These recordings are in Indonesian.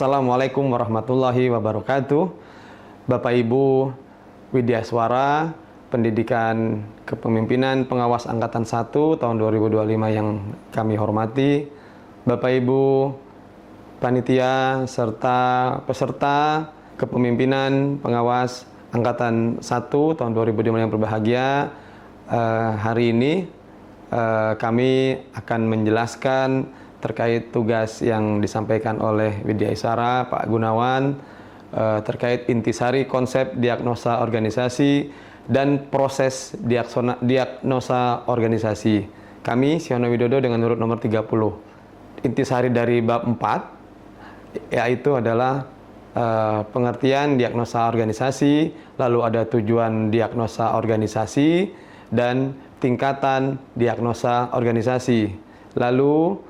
Assalamualaikum warahmatullahi wabarakatuh. Bapak Ibu Widyaswara, Pendidikan Kepemimpinan Pengawas Angkatan 1 tahun 2025 yang kami hormati, Bapak Ibu panitia serta peserta Kepemimpinan Pengawas Angkatan 1 tahun 2025 yang berbahagia. Hari ini kami akan menjelaskan terkait tugas yang disampaikan oleh Widya Isara, Pak Gunawan, terkait intisari konsep diagnosa organisasi dan proses diagnosa organisasi. Kami, Siono Widodo, dengan urut nomor 30. Intisari dari bab 4, yaitu adalah pengertian diagnosa organisasi, lalu ada tujuan diagnosa organisasi, dan tingkatan diagnosa organisasi. Lalu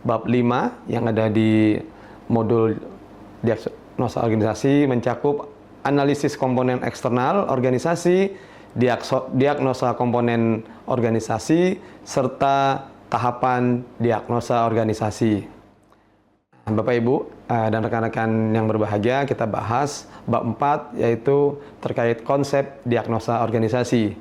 bab 5 yang ada di modul diagnosa organisasi mencakup analisis komponen eksternal organisasi, diagnosa komponen organisasi, serta tahapan diagnosa organisasi. Bapak Ibu dan rekan-rekan yang berbahagia, kita bahas bab 4, yaitu terkait konsep diagnosa organisasi.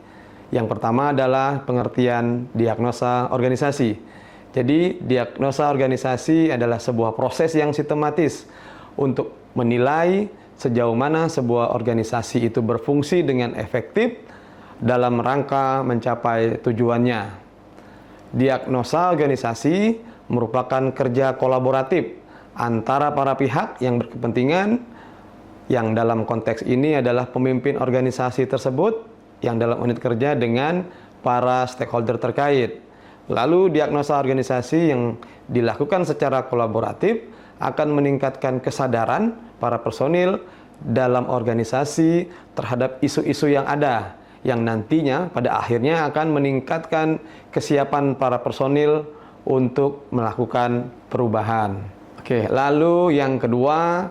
Yang pertama adalah pengertian diagnosa organisasi. Jadi, diagnosa organisasi adalah sebuah proses yang sistematis untuk menilai sejauh mana sebuah organisasi itu berfungsi dengan efektif dalam rangka mencapai tujuannya. Diagnosa organisasi merupakan kerja kolaboratif antara para pihak yang berkepentingan, yang dalam konteks ini adalah pemimpin organisasi tersebut, yang dalam unit kerja dengan para stakeholder terkait. Lalu diagnosa organisasi yang dilakukan secara kolaboratif akan meningkatkan kesadaran para personil dalam organisasi terhadap isu-isu yang ada, yang nantinya pada akhirnya akan meningkatkan kesiapan para personil untuk melakukan perubahan. Oke, lalu yang kedua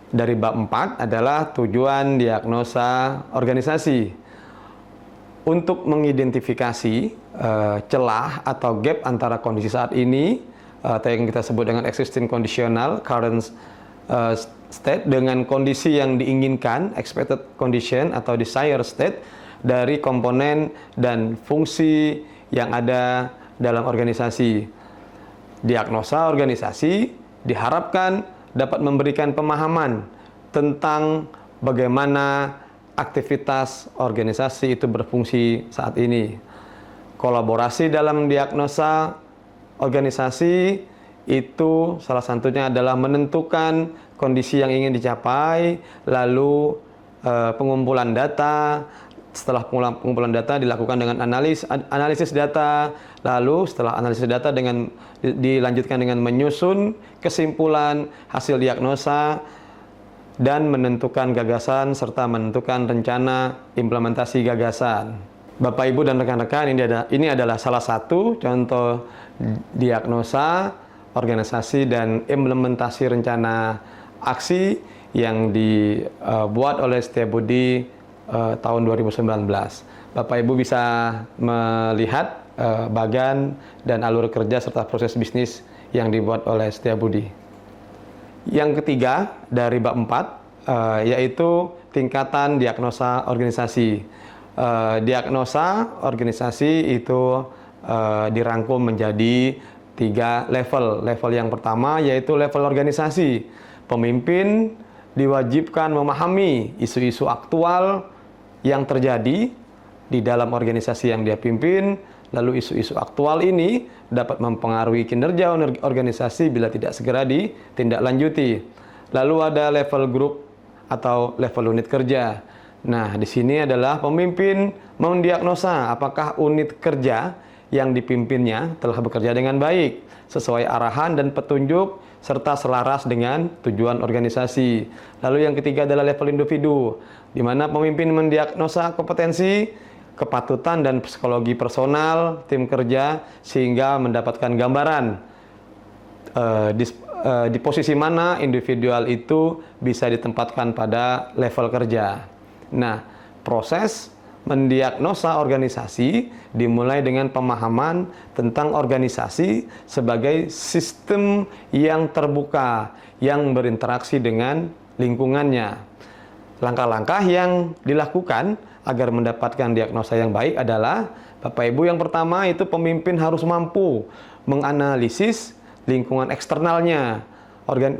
dari bab 4 adalah tujuan diagnosa organisasi. Untuk mengidentifikasi celah atau gap antara kondisi saat ini atau yang kita sebut dengan existing conditional current state dengan kondisi yang diinginkan expected condition atau desired state dari komponen dan fungsi yang ada dalam organisasi. Diagnosa organisasi diharapkan dapat memberikan pemahaman tentang bagaimana aktivitas organisasi itu berfungsi saat ini. Kolaborasi dalam diagnosa organisasi itu salah satunya adalah menentukan kondisi yang ingin dicapai, lalu pengumpulan data. Setelah pengumpulan data dilakukan dengan analisis data, lalu setelah analisis data dilanjutkan dengan menyusun kesimpulan hasil diagnosa dan menentukan gagasan serta menentukan rencana implementasi gagasan. Bapak, Ibu, dan rekan-rekan, ini adalah salah satu contoh diagnosa organisasi dan implementasi rencana aksi yang dibuat oleh Setiabudi tahun 2019. Bapak Ibu bisa melihat bagan dan alur kerja serta proses bisnis yang dibuat oleh Setiabudi. Yang ketiga dari bab 4 yaitu tingkatan diagnosa organisasi. Diagnosa organisasi itu dirangkum menjadi 3 level. Level yang pertama yaitu level organisasi. Pemimpin diwajibkan memahami isu-isu aktual yang terjadi di dalam organisasi yang dia pimpin. Lalu isu-isu aktual ini dapat mempengaruhi kinerja organisasi bila tidak segera ditindaklanjuti. Lalu ada level grup atau level unit kerja. Nah, di sini adalah pemimpin mendiagnosa apakah unit kerja yang dipimpinnya telah bekerja dengan baik, sesuai arahan dan petunjuk, serta selaras dengan tujuan organisasi. Lalu yang ketiga adalah level individu, di mana pemimpin mendiagnosa kompetensi, kepatutan dan psikologi personal tim kerja sehingga mendapatkan gambaran di posisi mana individual itu bisa ditempatkan pada level kerja. Nah, proses mendiagnosa organisasi dimulai dengan pemahaman tentang organisasi sebagai sistem yang terbuka, yang berinteraksi dengan lingkungannya. Langkah-langkah yang dilakukan agar mendapatkan diagnosa yang baik adalah, Bapak Ibu, yang pertama itu pemimpin harus mampu menganalisis lingkungan eksternalnya,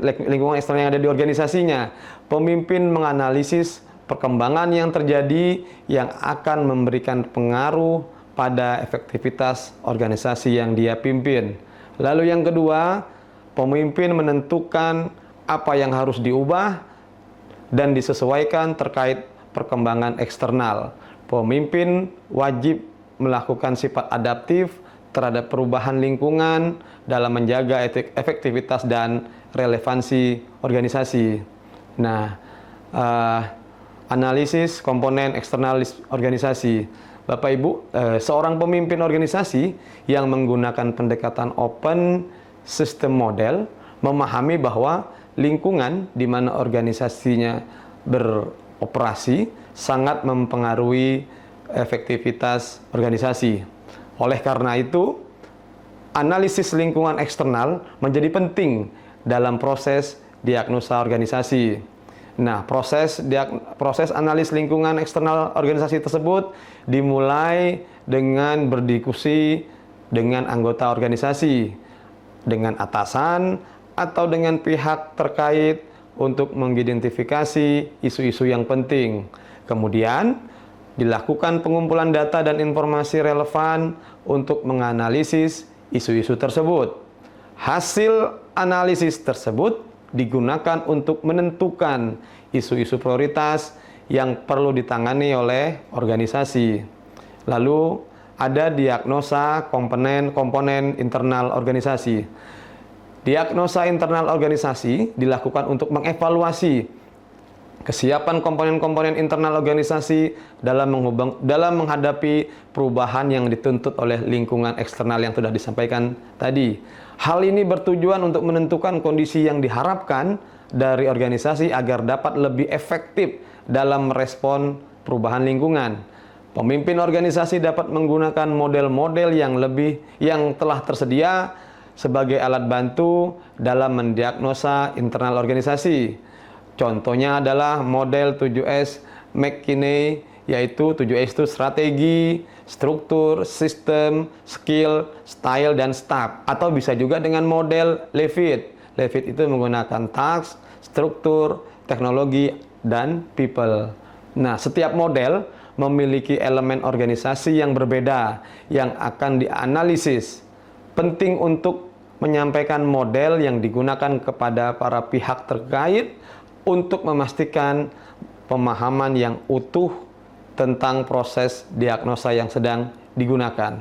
lingkungan eksternal yang ada di organisasinya. Pemimpin menganalisis perkembangan yang terjadi yang akan memberikan pengaruh pada efektivitas organisasi yang dia pimpin. Lalu yang kedua, pemimpin menentukan apa yang harus diubah dan disesuaikan terkait perkembangan eksternal. Pemimpin wajib melakukan sifat adaptif terhadap perubahan lingkungan dalam menjaga efektivitas dan relevansi organisasi. Nah, analisis komponen eksternal organisasi. Bapak Ibu, seorang pemimpin organisasi yang menggunakan pendekatan open system model memahami bahwa lingkungan di mana organisasinya beroperasi sangat mempengaruhi efektivitas organisasi. Oleh karena itu, analisis lingkungan eksternal menjadi penting dalam proses diagnosa organisasi. Nah, proses analis lingkungan eksternal organisasi tersebut dimulai dengan berdiskusi dengan anggota organisasi, dengan atasan, atau dengan pihak terkait untuk mengidentifikasi isu-isu yang penting. Kemudian, dilakukan pengumpulan data dan informasi relevan untuk menganalisis isu-isu tersebut. Hasil analisis tersebut digunakan untuk menentukan isu-isu prioritas yang perlu ditangani oleh organisasi. Lalu ada diagnosa komponen internal organisasi. Diagnosa internal organisasi dilakukan untuk mengevaluasi kesiapan komponen-komponen internal organisasi dalam menghadapi perubahan yang dituntut oleh lingkungan eksternal yang sudah disampaikan tadi. Hal ini bertujuan untuk menentukan kondisi yang diharapkan dari organisasi agar dapat lebih efektif dalam merespon perubahan lingkungan. Pemimpin organisasi dapat menggunakan model-model yang telah tersedia sebagai alat bantu dalam mendiagnosa internal organisasi. Contohnya adalah model 7S McKinney, yaitu 7S itu strategi, struktur, sistem, skill, style, dan staff. Atau bisa juga dengan model Levitt. Levitt itu menggunakan task, struktur, teknologi, dan people. Nah, setiap model memiliki elemen organisasi yang berbeda yang akan dianalisis. Penting untuk menyampaikan model yang digunakan kepada para pihak terkait untuk memastikan pemahaman yang utuh tentang proses diagnosa yang sedang digunakan.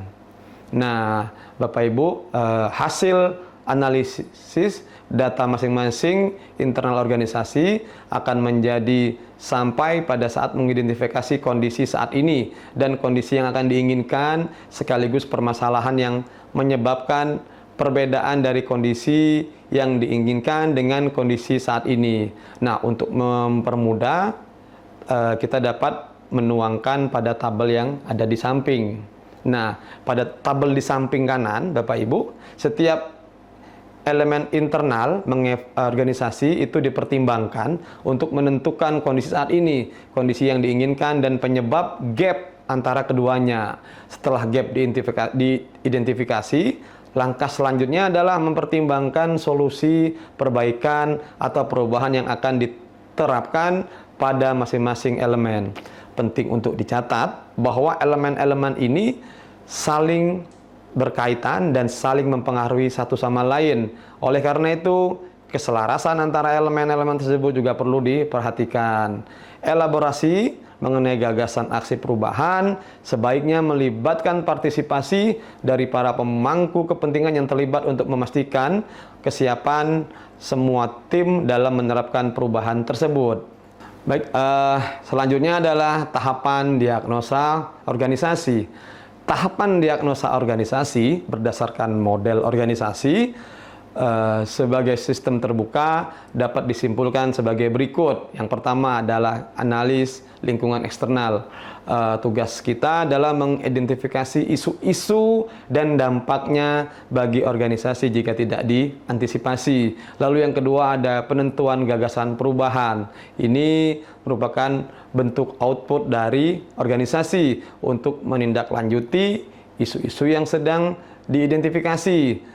Nah, Bapak Ibu, hasil analisis data masing-masing internal organisasi akan menjadi sampai pada saat mengidentifikasi kondisi saat ini dan kondisi yang akan diinginkan, sekaligus permasalahan yang menyebabkan perbedaan dari kondisi yang diinginkan dengan kondisi saat ini. Nah, untuk mempermudah, kita dapat menuangkan pada tabel yang ada di samping. Nah, pada tabel di samping kanan, Bapak Ibu, setiap elemen internal organisasi itu dipertimbangkan untuk menentukan kondisi saat ini, kondisi yang diinginkan, dan penyebab gap antara keduanya. Setelah gap diidentifikasi, langkah selanjutnya adalah mempertimbangkan solusi perbaikan atau perubahan yang akan diterapkan pada masing-masing elemen. Penting untuk dicatat bahwa elemen-elemen ini saling berkaitan dan saling mempengaruhi satu sama lain. Oleh karena itu, keselarasan antara elemen-elemen tersebut juga perlu diperhatikan. Elaborasi mengenai gagasan aksi perubahan sebaiknya melibatkan partisipasi dari para pemangku kepentingan yang terlibat untuk memastikan kesiapan semua tim dalam menerapkan perubahan tersebut. Baik, selanjutnya adalah tahapan diagnosa organisasi. Tahapan diagnosa organisasi berdasarkan model organisasi sebagai sistem terbuka dapat disimpulkan sebagai berikut. Yang pertama adalah analis lingkungan eksternal. Tugas kita adalah mengidentifikasi isu-isu dan dampaknya bagi organisasi jika tidak diantisipasi. Lalu yang kedua ada penentuan gagasan perubahan. Ini merupakan bentuk output dari organisasi untuk menindaklanjuti isu-isu yang sedang diidentifikasi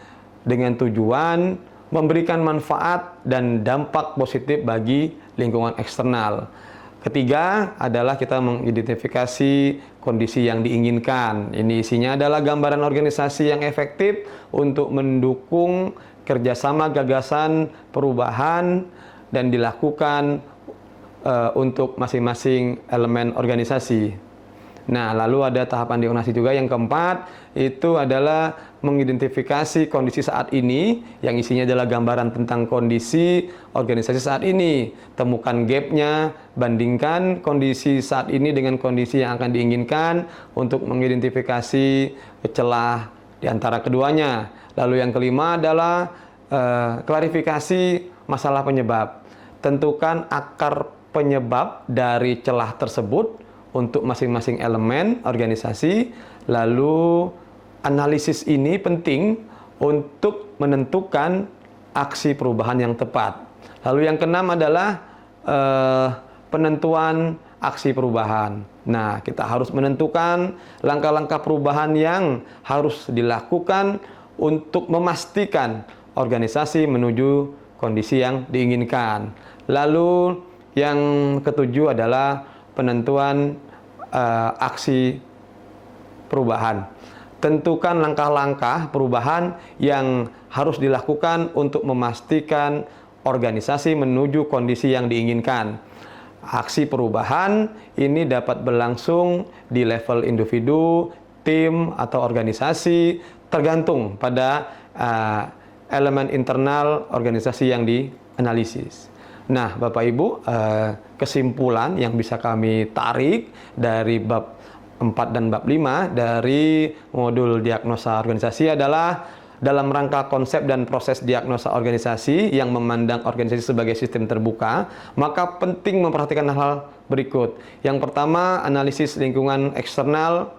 dengan tujuan memberikan manfaat dan dampak positif bagi lingkungan eksternal. Ketiga adalah kita mengidentifikasi kondisi yang diinginkan. Ini isinya adalah gambaran organisasi yang efektif untuk mendukung kerjasama gagasan perubahan dan dilakukan untuk masing-masing elemen organisasi. Nah, lalu ada tahapan diagnosis juga. Yang keempat, itu adalah mengidentifikasi kondisi saat ini, yang isinya adalah gambaran tentang kondisi organisasi saat ini. Temukan gap-nya, bandingkan kondisi saat ini dengan kondisi yang akan diinginkan untuk mengidentifikasi celah di antara keduanya. Lalu yang kelima adalah klarifikasi masalah penyebab. Tentukan akar penyebab dari celah tersebut untuk masing-masing elemen organisasi. Lalu analisis ini penting untuk menentukan aksi perubahan yang tepat. Lalu yang keenam adalah penentuan aksi perubahan. Nah, kita harus menentukan langkah-langkah perubahan yang harus dilakukan untuk memastikan organisasi menuju kondisi yang diinginkan. Lalu yang ketujuh adalah penentuan aksi perubahan. Tentukan langkah-langkah perubahan yang harus dilakukan untuk memastikan organisasi menuju kondisi yang diinginkan. Aksi perubahan ini dapat berlangsung di level individu, tim, atau organisasi, tergantung pada elemen internal organisasi yang dianalisis. Nah, Bapak Ibu, kesimpulan yang bisa kami tarik dari bab 4 dan bab 5 dari modul diagnosa organisasi adalah dalam rangka konsep dan proses diagnosa organisasi yang memandang organisasi sebagai sistem terbuka, maka penting memperhatikan hal-hal berikut. Yang pertama, analisis lingkungan eksternal,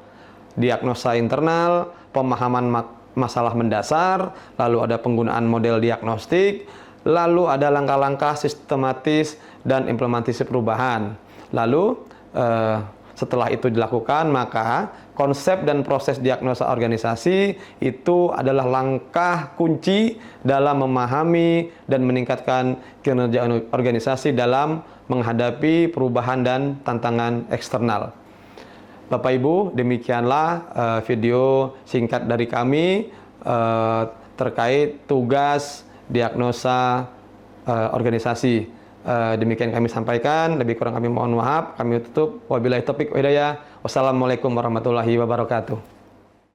diagnosa internal, pemahaman masalah mendasar, lalu ada penggunaan model diagnostik, lalu ada langkah-langkah sistematis dan implementasi perubahan. Lalu setelah itu dilakukan, maka konsep dan proses diagnosa organisasi itu adalah langkah kunci dalam memahami dan meningkatkan kinerja organisasi dalam menghadapi perubahan dan tantangan eksternal. Bapak Ibu, demikianlah video singkat dari kami terkait tugas diagnosa organisasi. Demikian kami sampaikan, lebih kurang kami mohon maaf. Kami tutup. Wabillahi taufiq wal hidayah. Wassalamualaikum warahmatullahi wabarakatuh.